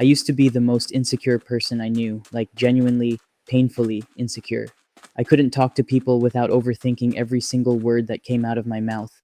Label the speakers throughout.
Speaker 1: I used to be the most insecure person I knew, like genuinely, painfully insecure. I couldn't talk to people without overthinking every single word that came out of my mouth.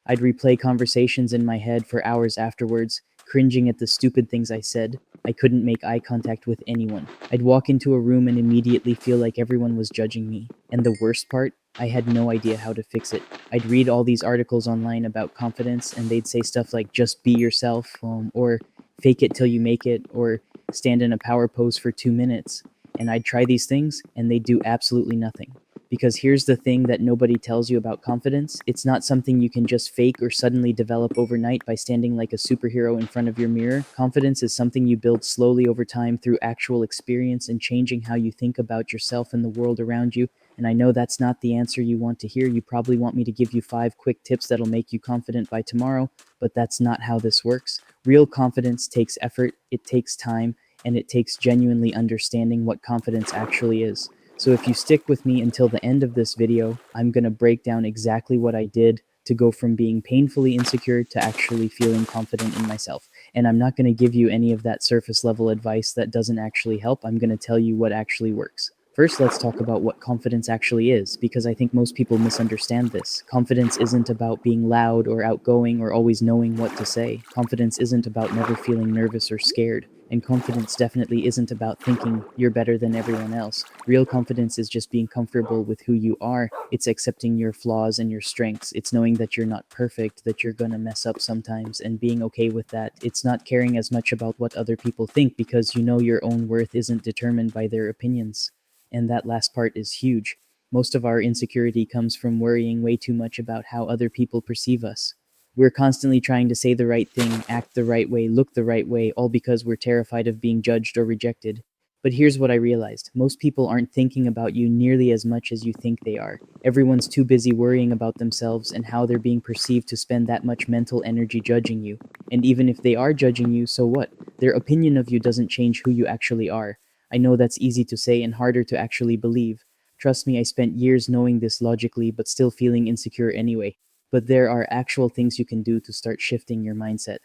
Speaker 1: I'd replay conversations in my head for hours afterwards, cringing at the stupid things I said. I couldn't make eye contact with anyone. I'd walk into a room and immediately feel like everyone was judging me. And the worst part, I had no idea how to fix it. I'd read all these articles online about confidence, and they'd say stuff like just be yourself, or fake it till you make it, or stand in a power pose for 2 minutes. And I'd try these things, and they'd do absolutely nothing. Because here's the thing that nobody tells you about confidence: it's not something you can just fake or suddenly develop overnight by standing like a superhero in front of your mirror. Confidence is something you build slowly over time through actual experience and changing how you think about yourself and the world around you. And I know that's not the answer you want to hear. You probably want me to give you 5 quick tips that'll make you confident by tomorrow, but that's not how this works. Real confidence takes effort, it takes time, and it takes genuinely understanding what confidence actually is. So if you stick with me until the end of this video, I'm going to break down exactly what I did to go from being painfully insecure to actually feeling confident in myself. And I'm not going to give you any of that surface level advice that doesn't actually help. I'm going to tell you what actually works. First, let's talk about what confidence actually is, because I think most people misunderstand this. Confidence isn't about being loud or outgoing or always knowing what to say. Confidence isn't about never feeling nervous or scared. And confidence definitely isn't about thinking you're better than everyone else. Real confidence is just being comfortable with who you are. It's accepting your flaws and your strengths. It's knowing that you're not perfect, that you're gonna mess up sometimes, and being okay with that. It's not caring as much about what other people think, because you know your own worth isn't determined by their opinions. And that last part is huge. Most of our insecurity comes from worrying way too much about how other people perceive us. We're constantly trying to say the right thing, act the right way, look the right way, all because we're terrified of being judged or rejected. But here's what I realized: most people aren't thinking about you nearly as much as you think they are. Everyone's too busy worrying about themselves and how they're being perceived to spend that much mental energy judging you. And even if they are judging you, so what? Their opinion of you doesn't change who you actually are. I know that's easy to say and harder to actually believe. Trust me, I spent years knowing this logically but still feeling insecure anyway. But there are actual things you can do to start shifting your mindset.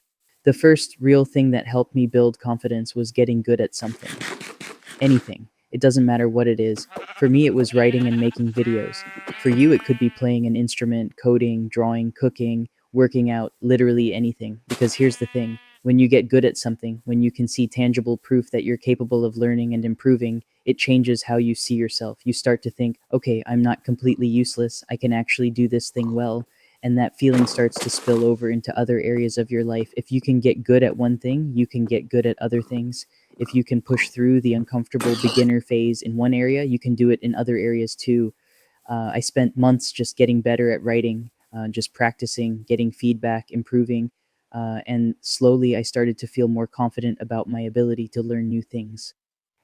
Speaker 1: The first real thing that helped me build confidence was getting good at something. Anything. It doesn't matter what it is. For me, it was writing and making videos. For you, it could be playing an instrument, coding, drawing, cooking, working out, literally anything. Because here's the thing: when you get good at something, when you can see tangible proof that you're capable of learning and improving, it changes how you see yourself. You start to think, okay, I'm not completely useless. I can actually do this thing well. And that feeling starts to spill over into other areas of your life. If you can get good at one thing, you can get good at other things. If you can push through the uncomfortable beginner phase in one area, you can do it in other areas too. I spent months just getting better at writing, just practicing, getting feedback, improving, and slowly I started to feel more confident about my ability to learn new things.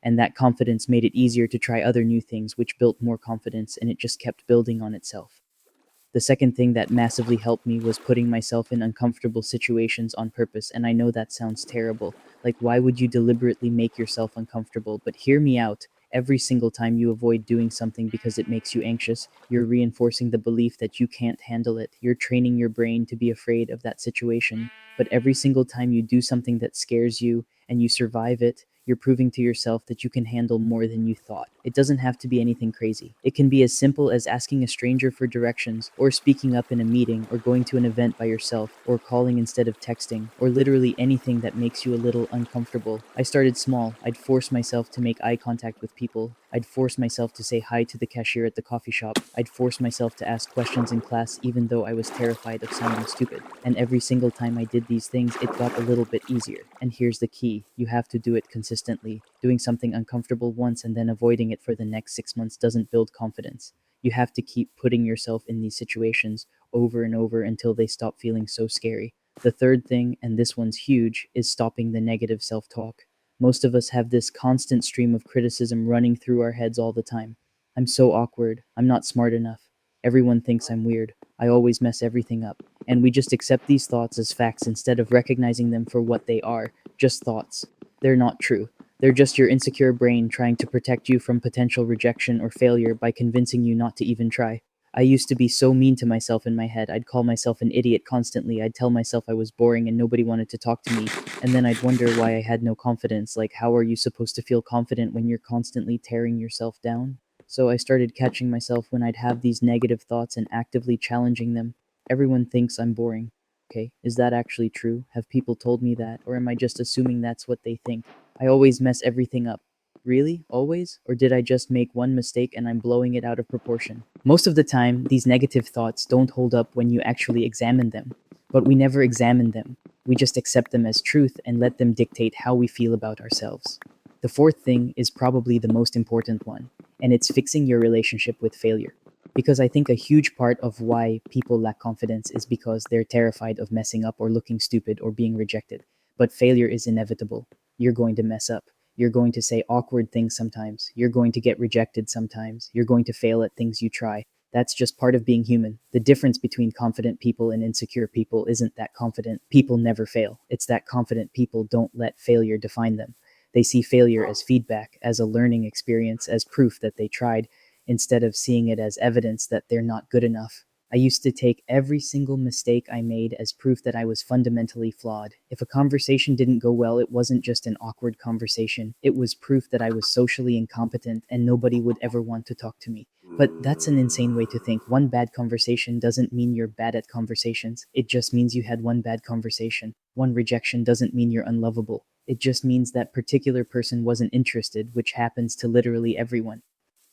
Speaker 1: And that confidence made it easier to try other new things, which built more confidence, and it just kept building on itself. The second thing that massively helped me was putting myself in uncomfortable situations on purpose. And I know that sounds terrible. Like, why would you deliberately make yourself uncomfortable? But hear me out. Every single time you avoid doing something because it makes you anxious, you're reinforcing the belief that you can't handle it. You're training your brain to be afraid of that situation. But every single time you do something that scares you and you survive it, you're proving to yourself that you can handle more than you thought. It doesn't have to be anything crazy. It can be as simple as asking a stranger for directions, or speaking up in a meeting, or going to an event by yourself, or calling instead of texting, or literally anything that makes you a little uncomfortable. I started small. I'd force myself to make eye contact with people. I'd force myself to say hi to the cashier at the coffee shop. I'd force myself to ask questions in class even though I was terrified of sounding stupid. And every single time I did these things, it got a little bit easier. And here's the key: you have to do it consistently. Doing something uncomfortable once and then avoiding it for the next 6 months doesn't build confidence. You have to keep putting yourself in these situations over and over until they stop feeling so scary. The third thing, and this one's huge, is stopping the negative self-talk. Most of us have this constant stream of criticism running through our heads all the time. I'm so awkward. I'm not smart enough. Everyone thinks I'm weird. I always mess everything up. And we just accept these thoughts as facts instead of recognizing them for what they are: just thoughts. They're not true. They're just your insecure brain trying to protect you from potential rejection or failure by convincing you not to even try. I used to be so mean to myself in my head. I'd call myself an idiot constantly. I'd tell myself I was boring and nobody wanted to talk to me. And then I'd wonder why I had no confidence. Like, how are you supposed to feel confident when you're constantly tearing yourself down? So I started catching myself when I'd have these negative thoughts and actively challenging them. Everyone thinks I'm boring. Okay, is that actually true? Have people told me that? Or am I just assuming that's what they think? I always mess everything up. Really? Always? Or did I just make one mistake and I'm blowing it out of proportion? Most of the time, these negative thoughts don't hold up when you actually examine them. But we never examine them. We just accept them as truth and let them dictate how we feel about ourselves. The fourth thing is probably the most important one, and it's fixing your relationship with failure. Because I think a huge part of why people lack confidence is because they're terrified of messing up or looking stupid or being rejected. But failure is inevitable. You're going to mess up. You're going to say awkward things sometimes. You're going to get rejected sometimes. You're going to fail at things you try. That's just part of being human. The difference between confident people and insecure people isn't that confident people never fail. It's that confident people don't let failure define them. They see failure as feedback, as a learning experience, as proof that they tried, instead of seeing it as evidence that they're not good enough. I used to take every single mistake I made as proof that I was fundamentally flawed. If a conversation didn't go well, it wasn't just an awkward conversation. It was proof that I was socially incompetent and nobody would ever want to talk to me. But that's an insane way to think. One bad conversation doesn't mean you're bad at conversations. It just means you had one bad conversation. One rejection doesn't mean you're unlovable. It just means that particular person wasn't interested, which happens to literally everyone.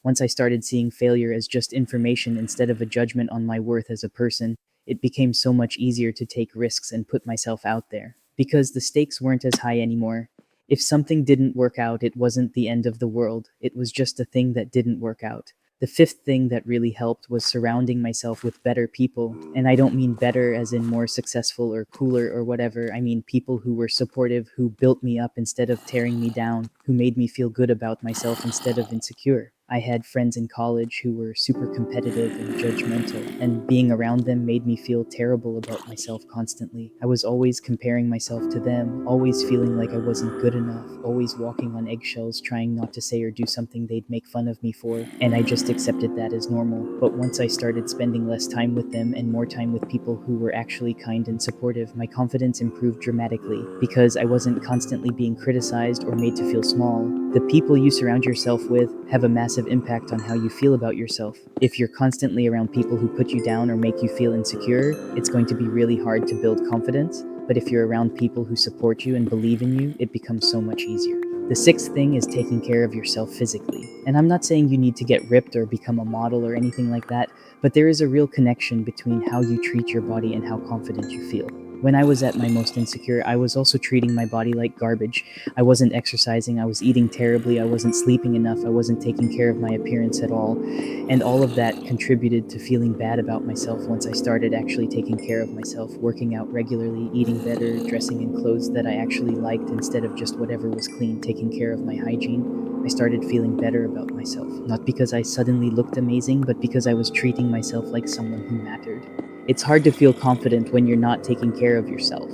Speaker 1: Once I started seeing failure as just information instead of a judgment on my worth as a person, it became so much easier to take risks and put myself out there. Because the stakes weren't as high anymore. If something didn't work out, it wasn't the end of the world. It was just a thing that didn't work out. The fifth thing that really helped was surrounding myself with better people. And I don't mean better as in more successful or cooler or whatever. I mean people who were supportive, who built me up instead of tearing me down, who made me feel good about myself instead of insecure. I had friends in college who were super competitive and judgmental, and being around them made me feel terrible about myself constantly. I was always comparing myself to them, always feeling like I wasn't good enough, always walking on eggshells, trying not to say or do something they'd make fun of me for, and I just accepted that as normal. But once I started spending less time with them and more time with people who were actually kind and supportive, my confidence improved dramatically because I wasn't constantly being criticized or made to feel small. The people you surround yourself with have a massive impact on how you feel about yourself. If you're constantly around people who put you down or make you feel insecure, it's going to be really hard to build confidence. But if you're around people who support you and believe in you, it becomes so much easier. The sixth thing is taking care of yourself physically. And I'm not saying you need to get ripped or become a model or anything like that, but there is a real connection between how you treat your body and how confident you feel. When I was at my most insecure, I was also treating my body like garbage. I wasn't exercising, I was eating terribly, I wasn't sleeping enough, I wasn't taking care of my appearance at all. And all of that contributed to feeling bad about myself once I started actually taking care of myself, working out regularly, eating better, dressing in clothes that I actually liked instead of just whatever was clean, taking care of my hygiene. I started feeling better about myself, not because I suddenly looked amazing, but because I was treating myself like someone who mattered. It's hard to feel confident when you're not taking care of yourself,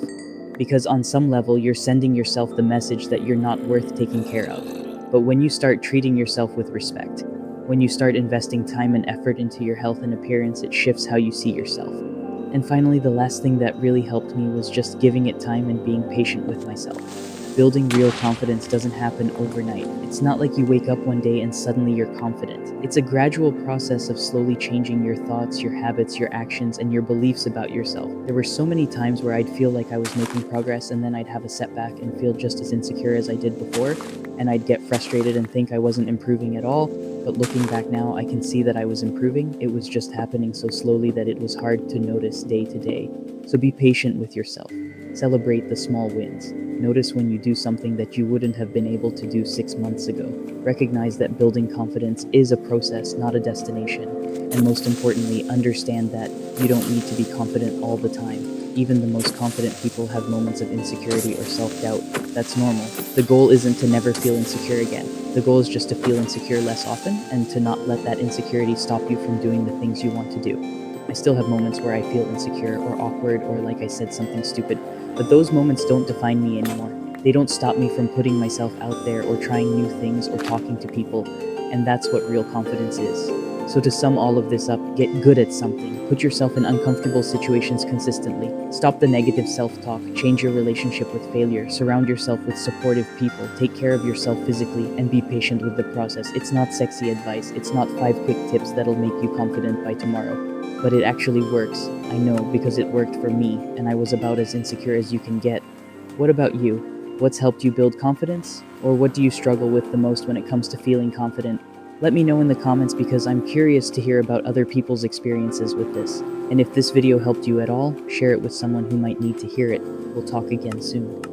Speaker 1: because on some level you're sending yourself the message that you're not worth taking care of. But when you start treating yourself with respect, when you start investing time and effort into your health and appearance, it shifts how you see yourself. And finally, the last thing that really helped me was just giving it time and being patient with myself. Building real confidence doesn't happen overnight. It's not like you wake up one day and suddenly you're confident. It's a gradual process of slowly changing your thoughts, your habits, your actions, and your beliefs about yourself. There were so many times where I'd feel like I was making progress and then I'd have a setback and feel just as insecure as I did before, and I'd get frustrated and think I wasn't improving at all. But looking back now, I can see that I was improving. It was just happening so slowly that it was hard to notice day to day. So be patient with yourself. Celebrate the small wins. Notice when you do something that you wouldn't have been able to do 6 months ago. Recognize that building confidence is a process, not a destination. And most importantly, understand that you don't need to be confident all the time. Even the most confident people have moments of insecurity or self-doubt. That's normal. The goal isn't to never feel insecure again. The goal is just to feel insecure less often and to not let that insecurity stop you from doing the things you want to do. I still have moments where I feel insecure or awkward or like I said something stupid, but those moments don't define me anymore. They don't stop me from putting myself out there or trying new things or talking to people, and that's what real confidence is. So to sum all of this up, get good at something. Put yourself in uncomfortable situations consistently. Stop the negative self-talk. Change your relationship with failure. Surround yourself with supportive people. Take care of yourself physically and be patient with the process. It's not sexy advice. It's not 5 quick tips that'll make you confident by tomorrow. But it actually works. I know, because it worked for me, and I was about as insecure as you can get. What about you? What's helped you build confidence? Or what do you struggle with the most when it comes to feeling confident? Let me know in the comments, because I'm curious to hear about other people's experiences with this. And if this video helped you at all, share it with someone who might need to hear it. We'll talk again soon.